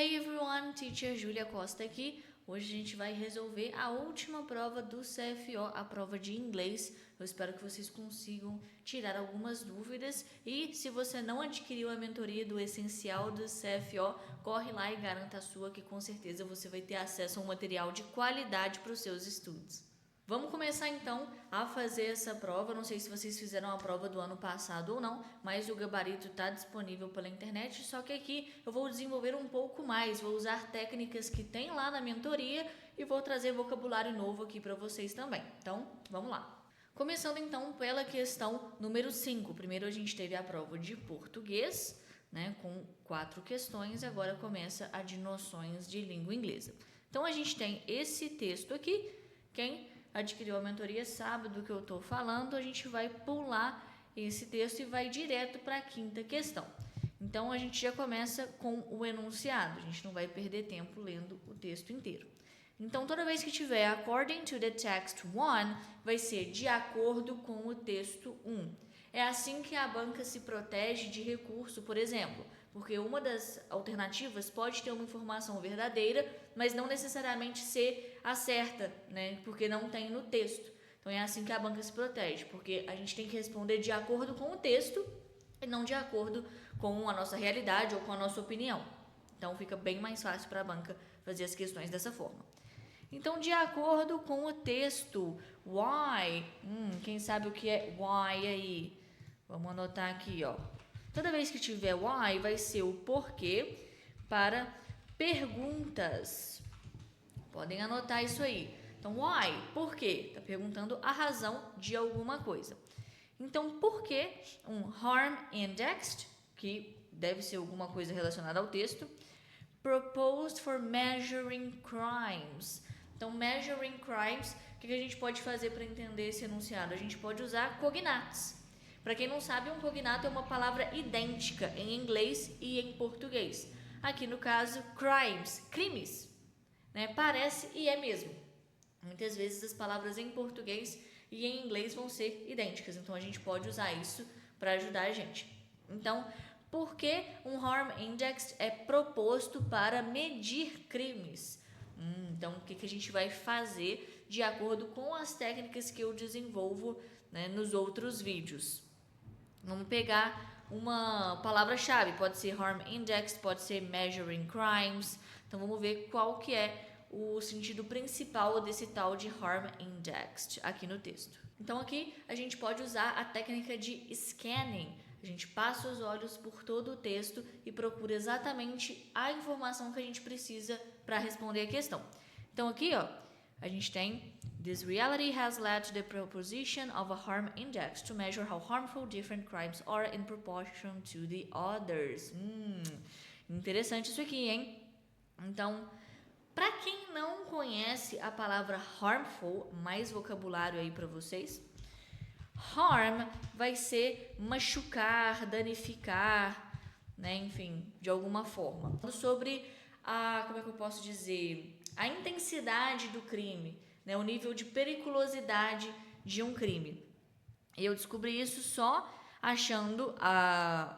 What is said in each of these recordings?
Hey everyone, Teacher Julia Costa aqui. Hoje a gente vai resolver a última prova do CFO, a prova de inglês. Eu espero que vocês consigam tirar algumas dúvidas e se você não adquiriu a mentoria do Essencial do CFO, corre lá e garanta a sua que com certeza você vai ter acesso a um material de qualidade para os seus estudos. Vamos começar então a fazer essa prova. Não sei se vocês fizeram a prova do ano passado ou não, mas o gabarito está disponível pela internet. Só que aqui eu vou desenvolver um pouco mais, vou usar técnicas que tem lá na mentoria e vou trazer vocabulário novo aqui para vocês também. Então, vamos lá. Começando então pela questão número 5. Primeiro a gente teve a prova de português, né, com 4 questões. Agora começa a de noções de língua inglesa. Então a gente tem esse texto aqui. Quem adquiriu a mentoria sabe do que eu estou falando, a gente vai pular esse texto e vai direto para a quinta questão. Então, a gente já começa com o enunciado, a gente não vai perder tempo lendo o texto inteiro. Então, toda vez que tiver according to the text 1, vai ser de acordo com o texto 1. É assim que a banca se protege de recurso, por exemplo, porque uma das alternativas pode ter uma informação verdadeira, mas não necessariamente ser a certa, né? Porque não tem no texto. Então é assim que a banca se protege, porque a gente tem que responder de acordo com o texto e não de acordo com a nossa realidade ou com a nossa opinião. Então fica bem mais fácil para a banca fazer as questões dessa forma. Então, de acordo com o texto, why, quem sabe o que é why aí? Vamos anotar aqui, ó. Toda vez que tiver why, vai ser o porquê para perguntas. Podem anotar isso aí. Então, why, por quê? Está perguntando a razão de alguma coisa. Então, por que um harm indexed, que deve ser alguma coisa relacionada ao texto, proposed for measuring crimes. Então, measuring crimes, o que a gente pode fazer para entender esse enunciado? A gente pode usar cognatos. Para quem não sabe, um cognato é uma palavra idêntica em inglês e em português. Aqui no caso, crimes, crimes, né? Parece e é mesmo. Muitas vezes as palavras em português e em inglês vão ser idênticas, então a gente pode usar isso para ajudar a gente. Então, por que um harm index é proposto para medir crimes? Então, o que a gente vai fazer de acordo com as técnicas que eu desenvolvo, né, nos outros vídeos? Vamos pegar uma palavra-chave, pode ser harm index, pode ser measuring crimes. Então, vamos ver qual que é o sentido principal desse tal de harm indexed aqui no texto. Então, aqui a gente pode usar a técnica de scanning. A gente passa os olhos por todo o texto e procura exatamente a informação que a gente precisa para responder a questão. Então, aqui, ó, a gente tem this reality has led to the proposition of a harm index to measure how harmful different crimes are in proportion to the others. Interessante isso aqui, hein? Então, para quem não conhece a palavra harmful, mais vocabulário aí para vocês. Harm vai ser machucar, danificar, né? Enfim, de alguma forma. Sobre a, como é que eu posso dizer, a intensidade do crime, né? O nível de periculosidade de um crime. E eu descobri isso só achando a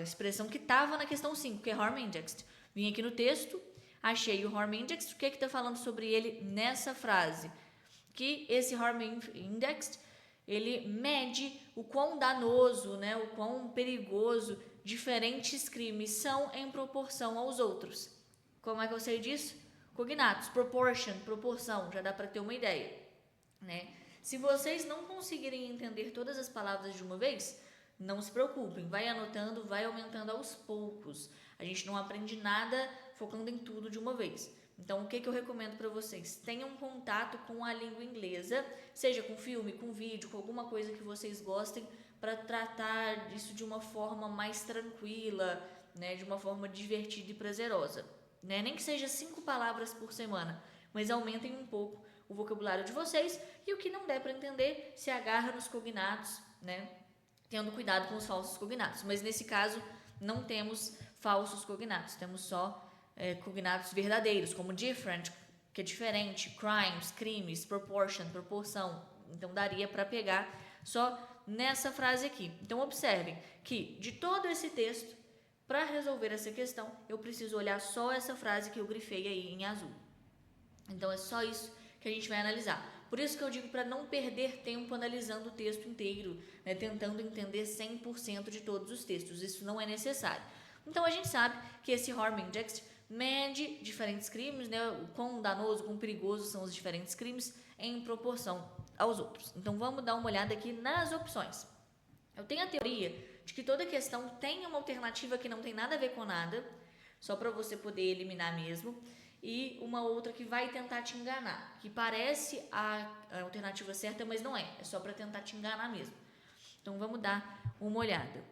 expressão que estava na questão 5, que é harm indexed. Vim aqui no texto, achei o harm indexed. O que está falando sobre ele nessa frase? Que esse harm indexed, ele mede o quão danoso, né, o quão perigoso diferentes crimes são em proporção aos outros. Como é que eu sei disso? Cognatos, proportion, proporção, já dá para ter uma ideia, né? Se vocês não conseguirem entender todas as palavras de uma vez, não se preocupem, vai anotando, vai aumentando aos poucos. A gente não aprende nada focando em tudo de uma vez. Então, o que eu recomendo para vocês? Tenham contato com a língua inglesa, seja com filme, com vídeo, com alguma coisa que vocês gostem, para tratar isso de uma forma mais tranquila, né? De uma forma divertida e prazerosa. Né? Nem que seja 5 palavras por semana, mas aumentem um pouco o vocabulário de vocês e o que não der para entender, se agarra nos cognatos, né? Tendo cuidado com os falsos cognatos. Mas nesse caso, não temos falsos cognatos, temos só cognatos verdadeiros, como different, que é diferente, crimes, crimes, proportion, proporção. Então, daria para pegar só nessa frase aqui. Então, observem que de todo esse texto, Para resolver essa questão, eu preciso olhar só essa frase que eu grifei aí em azul. Então, é só isso que a gente vai analisar. Por isso que eu digo para não perder tempo analisando o texto inteiro, né, tentando entender 100% de todos os textos. Isso não é necessário. Então, a gente sabe que esse harm index mede diferentes crimes, né, o quão danoso, quão perigoso são os diferentes crimes em proporção aos outros. Então, vamos dar uma olhada aqui nas opções. Eu tenho a teoria de que toda questão tem uma alternativa que não tem nada a ver com nada, só para você poder eliminar mesmo, e uma outra que vai tentar te enganar, que parece a alternativa certa, mas não é, é só para tentar te enganar mesmo. Então, vamos dar uma olhada.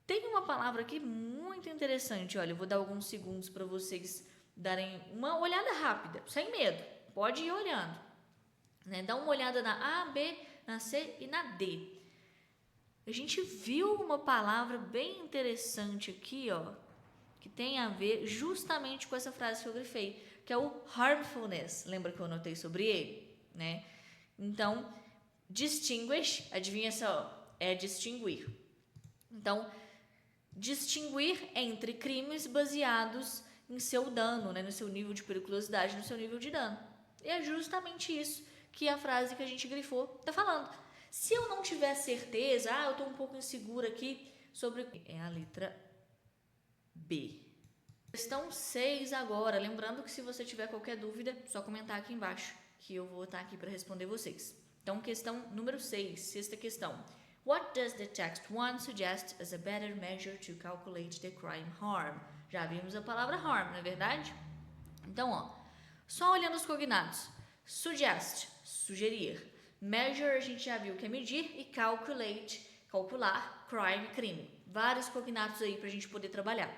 Tem uma palavra aqui muito interessante, olha, eu vou dar alguns segundos para vocês darem uma olhada rápida, sem medo, pode ir olhando, né? Dá uma olhada na A, B, na C e na D. A gente viu uma palavra bem interessante aqui, ó, que tem a ver justamente com essa frase que eu grifei, que é o harmfulness. Lembra que eu anotei sobre ele, né? Então, distinguish, adivinha só, é distinguir. Então, distinguir entre crimes baseados em seu dano, né, no seu nível de periculosidade, no seu nível de dano. E é justamente isso que a frase que a gente grifou está falando. Se eu não tiver certeza, eu estou um pouco insegura aqui sobre... É a letra B. Questão 6 agora. Lembrando que se você tiver qualquer dúvida, só comentar aqui embaixo, que eu vou estar aqui para responder vocês. Então, questão número 6, sexta questão. What does the text 1 suggest as a better measure to calculate the crime harm? Já vimos a palavra harm, não é verdade? Então, ó, só olhando os cognatos. Suggest, sugerir. Measure, a gente já viu que é medir. E calculate, calcular. Crime, crime. Vários cognatos aí para a gente poder trabalhar.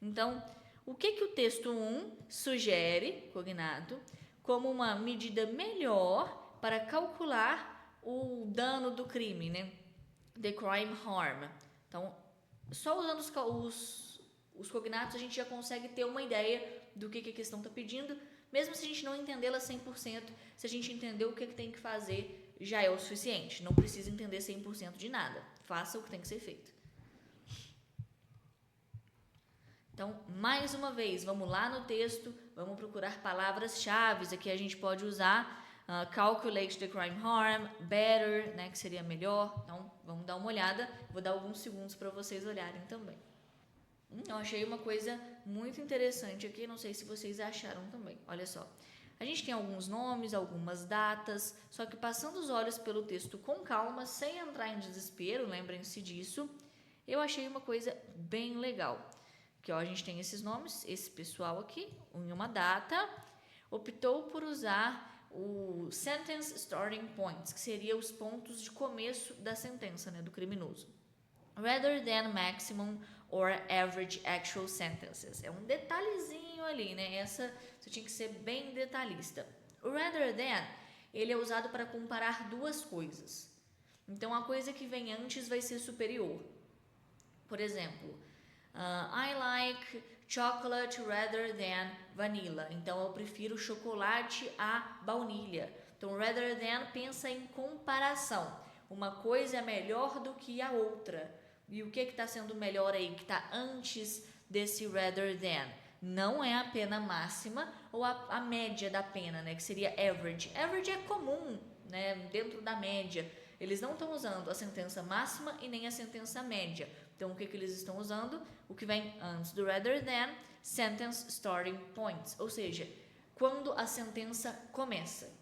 Então, o que o texto 1 sugere, cognato, como uma medida melhor para calcular o dano do crime, né? The crime harm. Então, só usando os cognatos a gente já consegue ter uma ideia do que a questão está pedindo, mesmo se a gente não entendê-la 100%, se a gente entender o que tem que fazer, já é o suficiente. Não precisa entender 100% de nada. Faça o que tem que ser feito. Então, mais uma vez, vamos lá no texto, vamos procurar palavras-chave. Aqui a gente pode usar calculate the crime harm, better, né, que seria melhor. Então, vamos dar uma olhada. Vou dar alguns segundos para vocês olharem também. Eu achei uma coisa muito interessante aqui, não sei se vocês acharam também. Olha só, a gente tem alguns nomes, algumas datas, só que passando os olhos pelo texto com calma, sem entrar em desespero, lembrem-se disso, eu achei uma coisa bem legal. Que ó, a gente tem esses nomes, esse pessoal aqui, em uma data, optou por usar o sentence starting points, que seria os pontos de começo da sentença, né, do criminoso. Rather than maximum or average actual sentences. É um detalhezinho ali, né? Essa você tinha que ser bem detalhista. O rather than, ele é usado para comparar duas coisas. Então, a coisa que vem antes vai ser superior. Por exemplo, I like chocolate rather than vanilla. Então, eu prefiro chocolate a baunilha. Então, rather than pensa em comparação. Uma coisa é melhor do que a outra. E o que está sendo melhor aí, que está antes desse rather than? Não é a pena máxima ou a média da pena, né? Que seria average. Average é comum, né? Dentro da média. Eles não estão usando a sentença máxima e nem a sentença média. Então, o que eles estão usando? O que vem antes do rather than, sentence starting points. Ou seja, quando a sentença começa.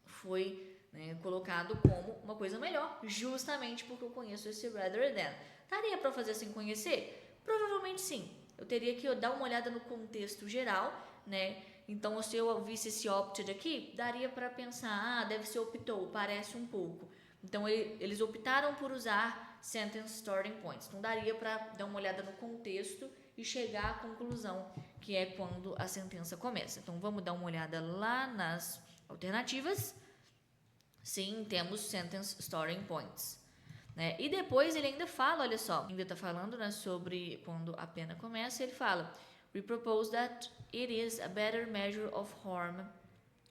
Foi, né, colocado como uma coisa melhor, justamente porque eu conheço esse rather than. Daria para fazer sem conhecer? Provavelmente sim. Eu teria que dar uma olhada no contexto geral, né? Então, se eu visse esse opted aqui, daria para pensar, deve ser optou, parece um pouco. Então, eles optaram por usar sentence starting points. Então, daria para dar uma olhada no contexto e chegar à conclusão, que é quando a sentença começa. Então, vamos dar uma olhada lá nas alternativas. Sim, temos sentence starting points. Né? E depois ele ainda fala, olha só, ainda está falando, né, sobre quando a pena começa, ele fala, we propose that it is a better measure of harm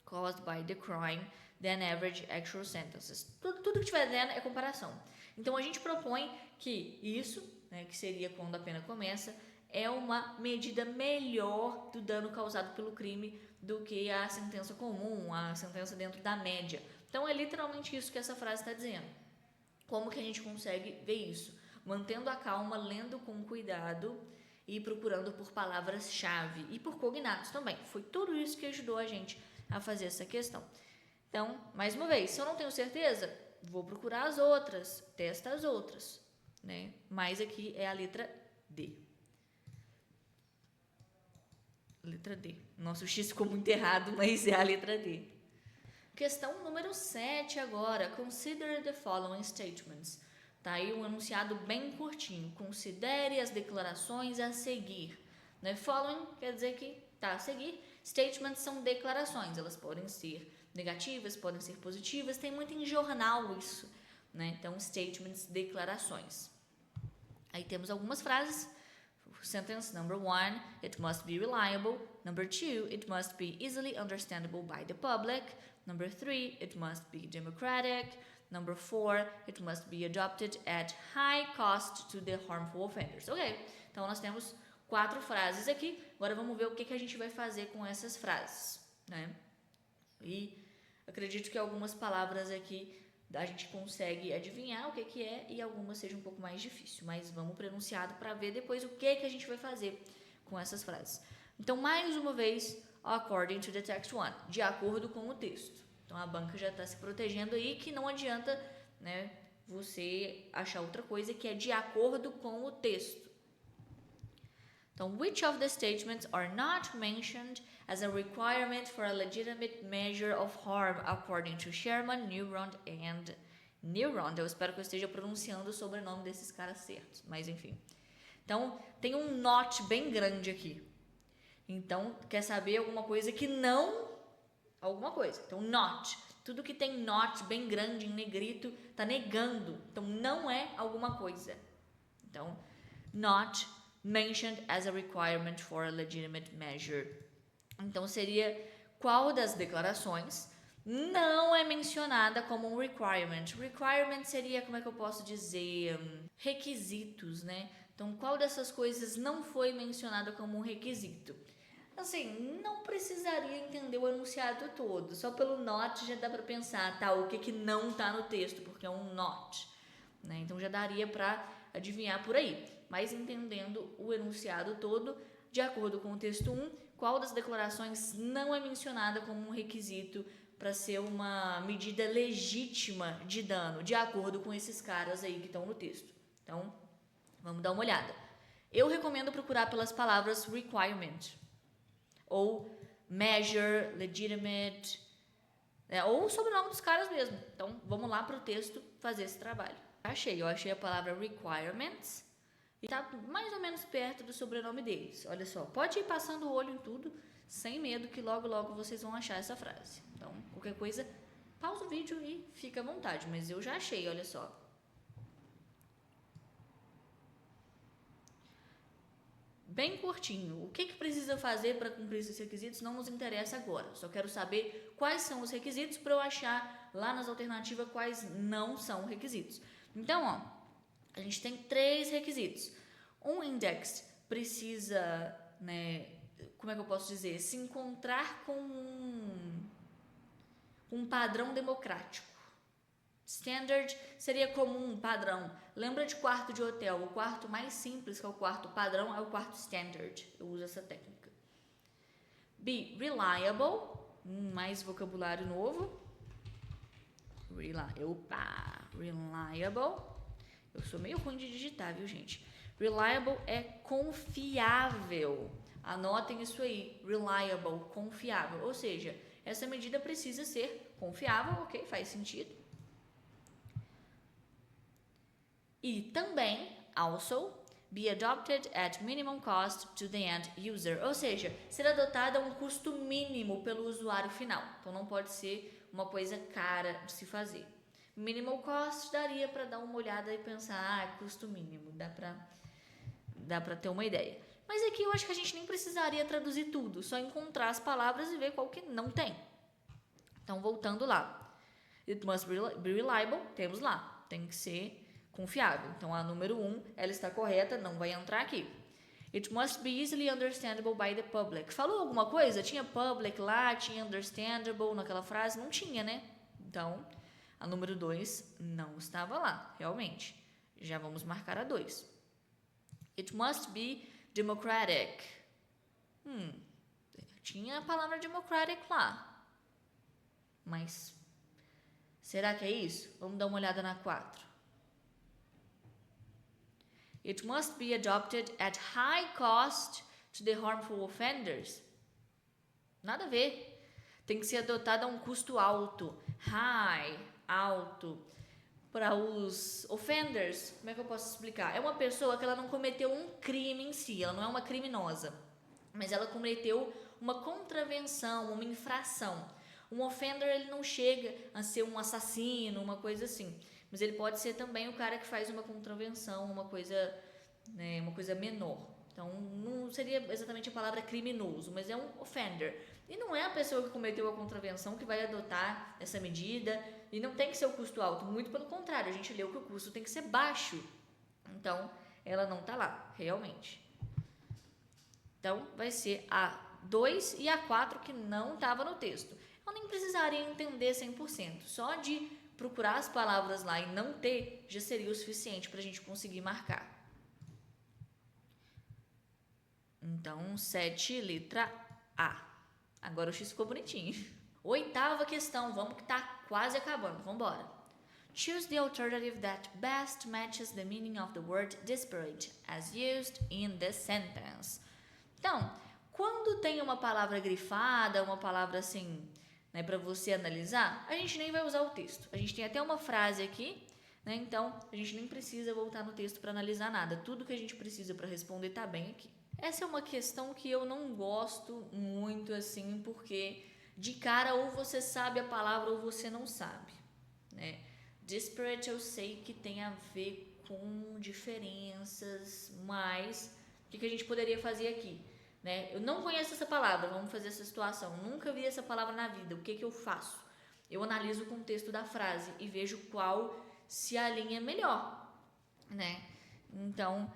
caused by the crime than average actual sentences. Tudo que tiver than é comparação. Então, a gente propõe que isso, né, que seria quando a pena começa, é uma medida melhor do dano causado pelo crime do que a sentença comum, a sentença dentro da média. Então é literalmente isso que essa frase está dizendo. Como que a gente consegue ver isso? Mantendo a calma, lendo com cuidado e procurando por palavras-chave e por cognatos também. Foi tudo isso que ajudou a gente a fazer essa questão. Então, mais uma vez, se eu não tenho certeza, vou procurar as outras, testa as outras, né? Mas aqui é a letra D. Letra D. Nosso X ficou muito errado, mas é a letra D. Questão número 7 agora. Consider the following statements. Tá aí um enunciado bem curtinho. Considere as declarações a seguir. Né? Following quer dizer que tá a seguir. Statements são declarações. Elas podem ser negativas, podem ser positivas. Tem muito em jornal isso. Né? Então, statements, declarações. Aí temos algumas frases. Sentence number 1, it must be reliable. Number 2, it must be easily understandable by the public. Number 3, it must be democratic. Number 4, it must be adopted at high cost to the harmful offenders. Ok, então nós temos 4 frases aqui. Agora vamos ver o que a gente vai fazer com essas frases, né? E acredito que algumas palavras aqui a gente consegue adivinhar o que é e algumas sejam um pouco mais difícil, mas vamos para o enunciado para ver depois o que a gente vai fazer com essas frases. Então, mais uma vez, according to the text 1, de acordo com o texto. Então, a banca já está se protegendo aí que não adianta, né, você achar outra coisa que é de acordo com o texto. Então, which of the statements are not mentioned as a requirement for a legitimate measure of harm according to Sherman, Neuron and Neuron? Eu espero que eu esteja pronunciando o sobrenome desses caras certos, mas enfim. Então, tem um not bem grande aqui. Então, quer saber alguma coisa que não... Alguma coisa. Então, not. Tudo que tem not bem grande em negrito está negando. Então, não é alguma coisa. Então, not mentioned as a requirement for a legitimate measure. Então, seria qual das declarações não é mencionada como um requirement. Requirement seria, como é que eu posso dizer, requisitos, né? Então, qual dessas coisas não foi mencionada como um requisito? Assim, não precisaria entender o enunciado todo. Só pelo not já dá para pensar, tá, o que não tá no texto, porque é um not, né? Então, já daria para adivinhar por aí. Mas entendendo o enunciado todo, de acordo com o texto 1, qual das declarações não é mencionada como um requisito para ser uma medida legítima de dano, de acordo com esses caras aí que estão no texto. Então, vamos dar uma olhada. Eu recomendo procurar pelas palavras requirement, ou measure, legitimate, ou o sobrenome dos caras mesmo. Então, vamos lá para o texto fazer esse trabalho. Eu achei a palavra requirements e tá mais ou menos perto do sobrenome deles. Olha só, pode ir passando o olho em tudo, sem medo que logo vocês vão achar essa frase. Então, qualquer coisa, pausa o vídeo e fica à vontade, mas eu já achei, olha só. Bem curtinho. O que precisa fazer para cumprir esses requisitos não nos interessa agora. Só quero saber quais são os requisitos para eu achar lá nas alternativas quais não são requisitos. Então, ó, a gente tem 3 requisitos. Um index precisa, né, como é que eu posso dizer, se encontrar com um padrão democrático. Standard seria comum, padrão. Lembra de quarto de hotel? O quarto mais simples, que é o quarto padrão, é o quarto standard. Eu uso essa técnica. B, reliable. Mais vocabulário novo. Reliable. Eu sou meio ruim de digitar, viu, gente? Reliable é confiável. Anotem isso aí. Reliable, confiável. Ou seja, essa medida precisa ser confiável, ok? Faz sentido. E também, also, be adopted at minimum cost to the end user. Ou seja, ser adotada a um custo mínimo pelo usuário final. Então, não pode ser uma coisa cara de se fazer. Minimal cost daria para dar uma olhada e pensar, custo mínimo, dá pra ter uma ideia. Mas aqui eu acho que a gente nem precisaria traduzir tudo, só encontrar as palavras e ver qual que não tem. Então, voltando lá. It must be reliable, temos lá. Tem que ser confiável. Então, a número 1, ela está correta, não vai entrar aqui. It must be easily understandable by the public. Falou alguma coisa? Tinha public lá, tinha understandable naquela frase? Não tinha, né? Então, a número 2 não estava lá, realmente. Já vamos marcar a 2. It must be democratic. Tinha a palavra democratic lá. Mas, será que é isso? Vamos dar uma olhada na 4. It must be adopted at high cost to the harmful offenders. Nada a ver. Tem que ser adotado a um custo alto. High, alto. Para os offenders, como é que eu posso explicar? É uma pessoa que ela não cometeu um crime em si, ela não é uma criminosa, mas ela cometeu uma contravenção, uma infração. Um offender, ele não chega a ser um assassino, uma coisa assim, mas ele pode ser também o cara que faz uma contravenção, uma coisa, né, uma coisa menor. Então, não seria exatamente a palavra criminoso, mas é um offender. E não é a pessoa que cometeu a contravenção que vai adotar essa medida, e não tem que ser o custo alto, muito pelo contrário, a gente leu que o custo tem que ser baixo. Então, ela não está lá, realmente. Então, vai ser a 2 e a 4 que não estava no texto. Eu nem precisaria entender 100%, só de procurar as palavras lá e não ter, já seria o suficiente para a gente conseguir marcar. Então, 7, letra A. Agora o X ficou bonitinho. 8ª questão, vamos que tá quase acabando, vamos embora. Choose the alternative that best matches the meaning of the word disparate as used in the sentence. Então, quando tem uma palavra grifada, uma palavra assim, né, para você analisar, a gente nem vai usar o texto. A gente tem até uma frase aqui, né, então a gente nem precisa voltar no texto para analisar nada. Tudo que a gente precisa para responder tá bem aqui. Essa é uma questão que eu não gosto muito assim, porque de cara ou você sabe a palavra ou você não sabe, né? Disparate eu sei que tem a ver com diferenças, mas o que a gente poderia fazer aqui, né? Eu não conheço essa palavra, vamos fazer essa situação, nunca vi essa palavra na vida, o que eu faço? Eu analiso o contexto da frase e vejo qual se alinha melhor, né? Então,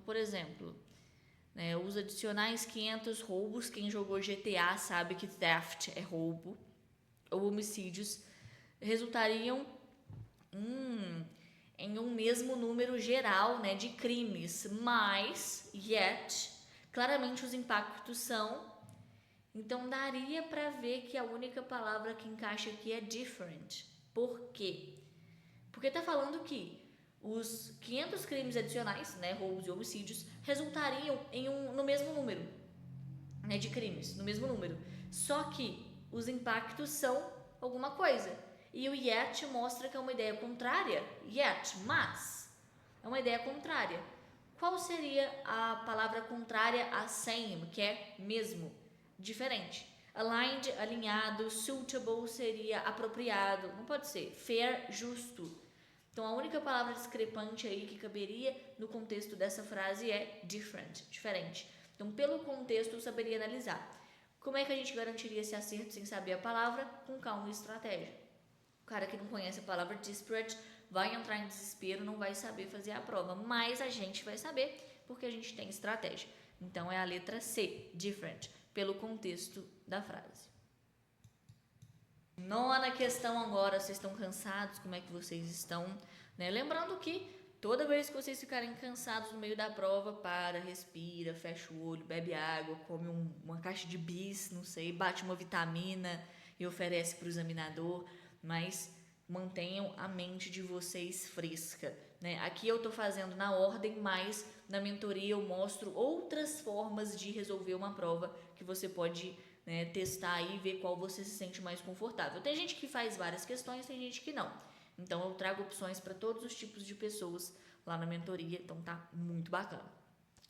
por exemplo, né, os adicionais 500 roubos, quem jogou GTA sabe que theft é roubo, ou homicídios, resultariam em um mesmo número geral, né, de crimes, mas, yet, claramente os impactos são, então daria para ver que a única palavra que encaixa aqui é different. Por quê? Porque tá falando que os 500 crimes adicionais, né, roubos e homicídios, resultariam no mesmo número, né, de crimes, no mesmo número. Só que os impactos são alguma coisa. E o yet mostra que é uma ideia contrária. Yet, mas, é uma ideia contrária. Qual seria a palavra contrária a same, que é mesmo? Diferente. Aligned, alinhado. Suitable seria apropriado. Não pode ser. Fair, justo. Então, a única palavra discrepante aí que caberia no contexto dessa frase é different, diferente. Então, pelo contexto, eu saberia analisar. Como é que a gente garantiria esse acerto sem saber a palavra? Com calma e estratégia. O cara que não conhece a palavra disparate vai entrar em desespero, não vai saber fazer a prova, mas a gente vai saber porque a gente tem estratégia. Então, é a letra C, different, pelo contexto da frase. 9ª questão agora, vocês estão cansados? Como é que vocês estão? Né? Lembrando que toda vez que vocês ficarem cansados no meio da prova, para, respira, fecha o olho, bebe água, come uma caixa de bis, não sei, bate uma vitamina e oferece para o examinador, mas mantenham a mente de vocês fresca. Né? Aqui eu estou fazendo na ordem, mas na mentoria eu mostro outras formas de resolver uma prova que você pode, né, testar aí e ver qual você se sente mais confortável. Tem gente que faz várias questões, tem gente que não. Então, eu trago opções para todos os tipos de pessoas lá na mentoria, então tá muito bacana.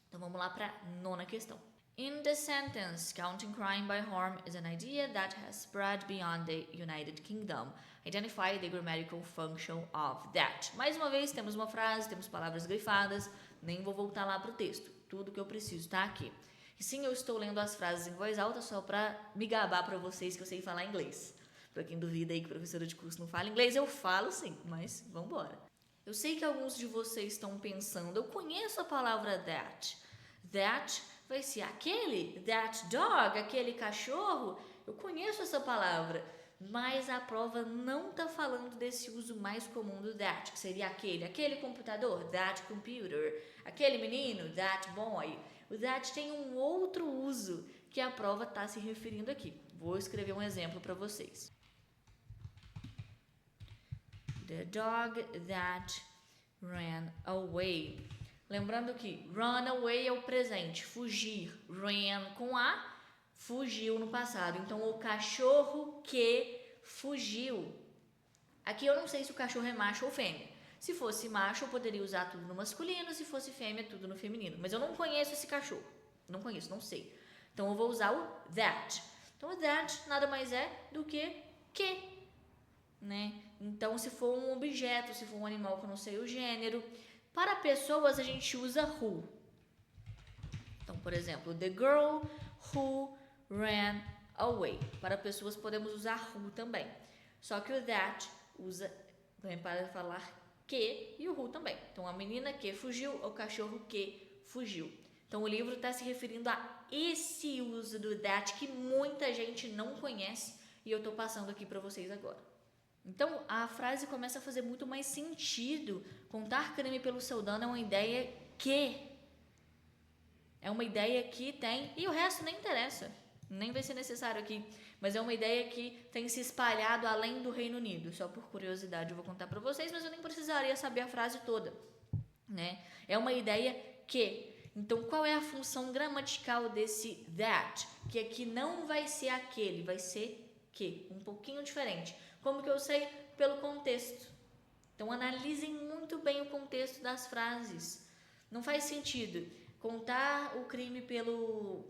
Então, vamos lá para a 9ª questão. In the sentence, counting crime by harm is an idea that has spread beyond the United Kingdom. Identify the grammatical function of that. Mais uma vez, temos uma frase, temos palavras grifadas, nem vou voltar lá para o texto. Tudo que eu preciso está aqui. E sim, eu estou lendo as frases em voz alta só para me gabar para vocês que eu sei falar inglês. Para quem duvida aí que professora de curso não fala inglês, eu falo sim, mas vamos embora. Eu sei que alguns de vocês estão pensando, eu conheço a palavra that. That vai ser aquele, that dog, aquele cachorro. Eu conheço essa palavra, mas a prova não está falando desse uso mais comum do that, que seria aquele computador, that computer, aquele menino, that boy. O that tem um outro uso que a prova está se referindo aqui. Vou escrever um exemplo para vocês. The dog that ran away. Lembrando que run away é o presente, fugir. Ran com A, fugiu no passado. Então, o cachorro que fugiu. Aqui eu não sei se o cachorro é macho ou fêmea. Se fosse macho, eu poderia usar tudo no masculino. Se fosse fêmea, tudo no feminino. Mas eu não conheço esse cachorro. Não conheço, não sei. Então, eu vou usar o that. Então, o that nada mais é do que, né? Então, se for um objeto, se for um animal que eu não sei o gênero. Para pessoas, a gente usa who. Então, por exemplo, the girl who ran away. Para pessoas, podemos usar who também. Só que o that usa para falar que e o who também. Então, a menina que fugiu, o cachorro que fugiu. Então, o livro está se referindo a esse uso do that que muita gente não conhece e eu estou passando aqui para vocês agora. Então, a frase começa a fazer muito mais sentido. Contar crime pelo seu dano é uma ideia que... É uma ideia que tem... E o resto nem interessa. Nem vai ser necessário aqui. Mas é uma ideia que tem se espalhado além do Reino Unido. Só por curiosidade eu vou contar para vocês, mas eu nem precisaria saber a frase toda, né? É uma ideia que... Então, qual é a função gramatical desse that? Que aqui não vai ser aquele, vai ser que. Um pouquinho diferente. Como que eu sei? Pelo contexto. Então, analisem muito bem o contexto das frases. Não faz sentido. Contar o crime pelo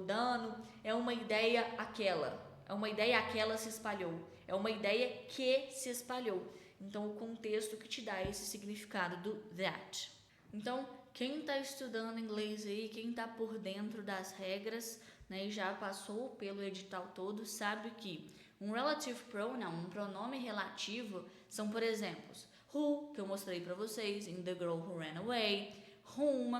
dano é uma ideia aquela. É uma ideia aquela se espalhou. É uma ideia que se espalhou. Então, o contexto que te dá esse significado do that. Então, quem está estudando inglês aí, quem está por dentro das regras, né, e já passou pelo edital todo, sabe que um relative pronoun, um pronome relativo, são, por exemplo, who, que eu mostrei para vocês, in The Girl Who Ran Away, whom,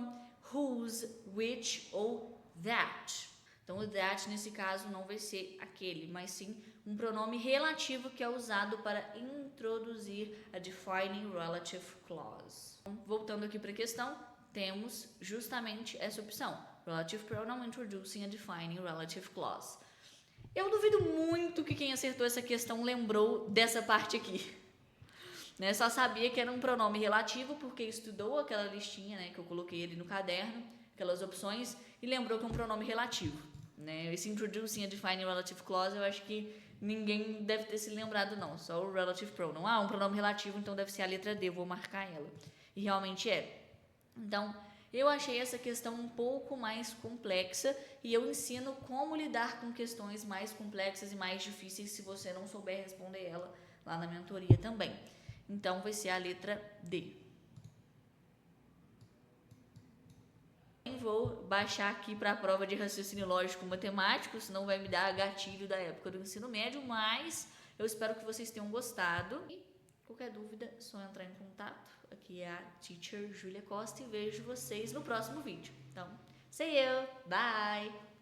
whose, which ou that. Então, o that, nesse caso, não vai ser aquele, mas sim um pronome relativo que é usado para introduzir a defining relative clause. Então, voltando aqui para a questão, temos justamente essa opção, relative pronoun introducing a defining relative clause. Eu duvido muito que quem acertou essa questão lembrou dessa parte aqui. Né? Só sabia que era um pronome relativo porque estudou aquela listinha, né, que eu coloquei ali no caderno, aquelas opções, e lembrou que é um pronome relativo. Né? Esse introducing a defining relative clause, eu acho que ninguém deve ter se lembrado não, só o relative pronoun. Um pronome relativo, então deve ser a letra D, eu vou marcar ela. E realmente é. Então, eu achei essa questão um pouco mais complexa e eu ensino como lidar com questões mais complexas e mais difíceis se você não souber responder ela lá na mentoria também. Então, vai ser a letra D. Vou baixar aqui para a prova de raciocínio lógico matemático, senão vai me dar gatilho da época do ensino médio, mas eu espero que vocês tenham gostado. E qualquer dúvida, é só entrar em contato. Aqui é a Teacher Júlia Costa e vejo vocês no próximo vídeo. Então, see you! Bye!